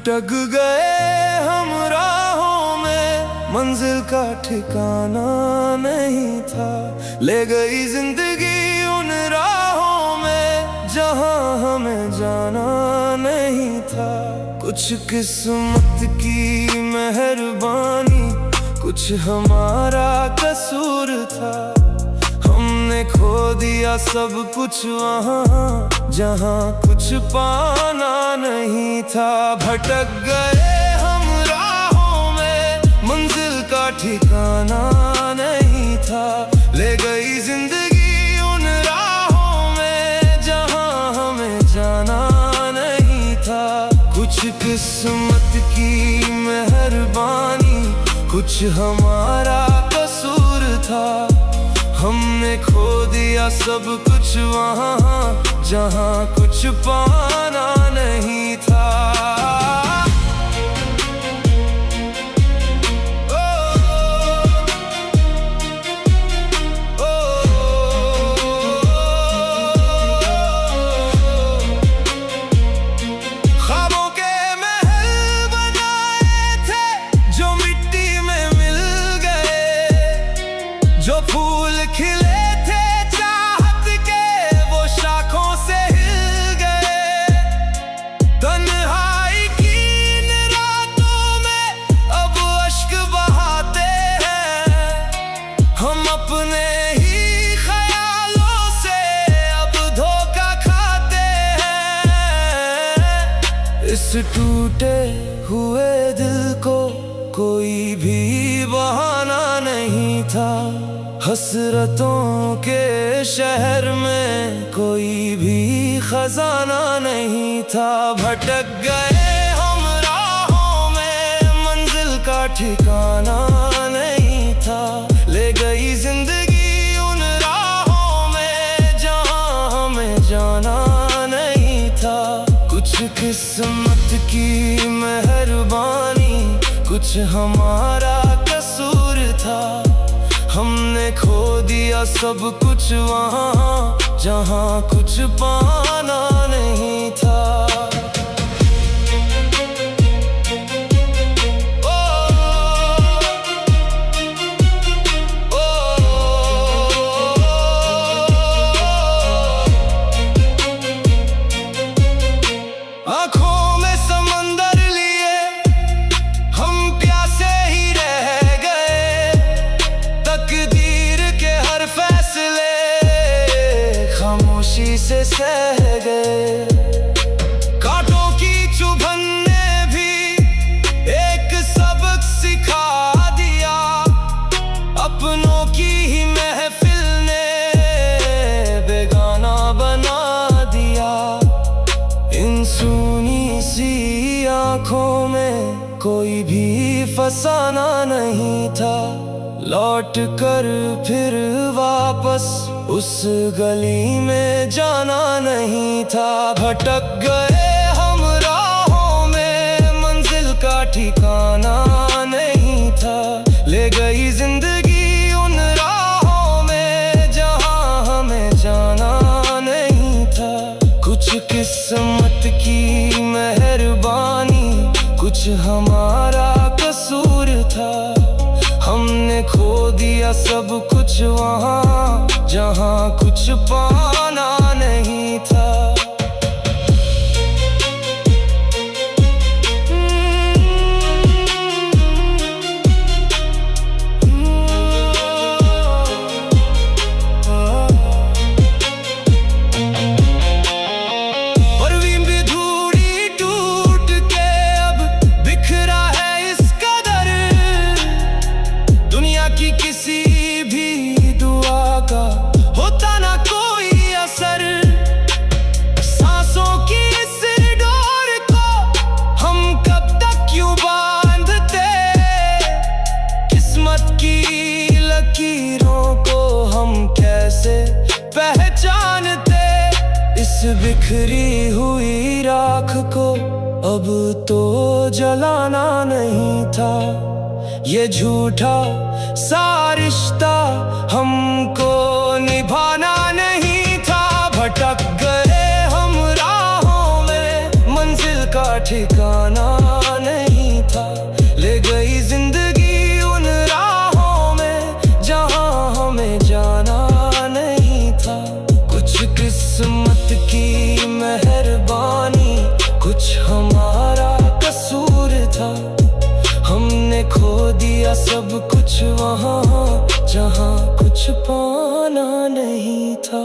भटक गए हम राहों में, मंजिल का ठिकाना नहीं था। ले गई जिंदगी उन राहों में जहां हमें जाना नहीं था। कुछ किस्मत की मेहरबानी, कुछ हमारा कसूर था। हमने खो दिया सब कुछ वहाँ जहाँ कुछ पाना नहीं था। भटक गए हम राहों में, मंजिल का ठिकाना नहीं था। ले गई जिंदगी उन राहों में जहाँ हमें जाना नहीं था। कुछ किस्मत की मेहरबानी, कुछ हमारा कसूर था। हमने खो दिया सब कुछ वहाँ जहाँ कुछ पाना नहीं था। ख्वाबों के महल बनाए थे जो मिट्टी में मिल गए, जो फूल खिले थे चाहत के वो शाखों से हिल गए। तन्हाई की इन रातों में अब अश्क बहाते हैं, हम अपने ही ख्यालों से अब धोखा खाते हैं। इस टूटे हुए दिल को कोई भी बहाना नहीं था। हसरतों के शहर में कोई भी खजाना नहीं था। भटक गए हम राहों में, मंजिल का ठिकाना नहीं था। ले गई जिंदगी उन राहों में जहाँ हमें जाना नहीं था। कुछ किस्मत की मेहरबानी, कुछ हमारा कसूर था। हमने खो दिया सब कुछ वहाँ जहाँ कुछ पाना नहीं था। आँखों में समंदर लिए हम प्यासे ही रह गए। तकदीर के हर फैसले खामोशी से सह गए। कांटों की चुभन ने भी एक सबक सिखा दिया। अपनों की ही महफिल ने बेगाना बना दिया। इन सूनी सी आँखों में कोई भी फसाना नहीं था। लौट कर फिर वापस उस गली में जाना नहीं था। भटक गए हम राहों में, मंजिल का ठिकाना नहीं था। ले गई जिंदगी उन राहों में जहाँ हमें जाना नहीं था। कुछ किस्मत की मेहरबानी, कुछ हमारा कसूर था। हमने खो दिया सब कुछ वहाँ जहाँ कुछ पाना नहीं था। लकीरों को हम कैसे पहचानते, इस बिखरी हुई राख को अब तो जलाना नहीं था। ये झूठा सा रिश्ता हमको निभाना नहीं था। भटक गए हम राहों में, मंजिल का ठिकाना हमने खो दिया सब कुछ वहाँ जहाँ कुछ पाना नहीं था।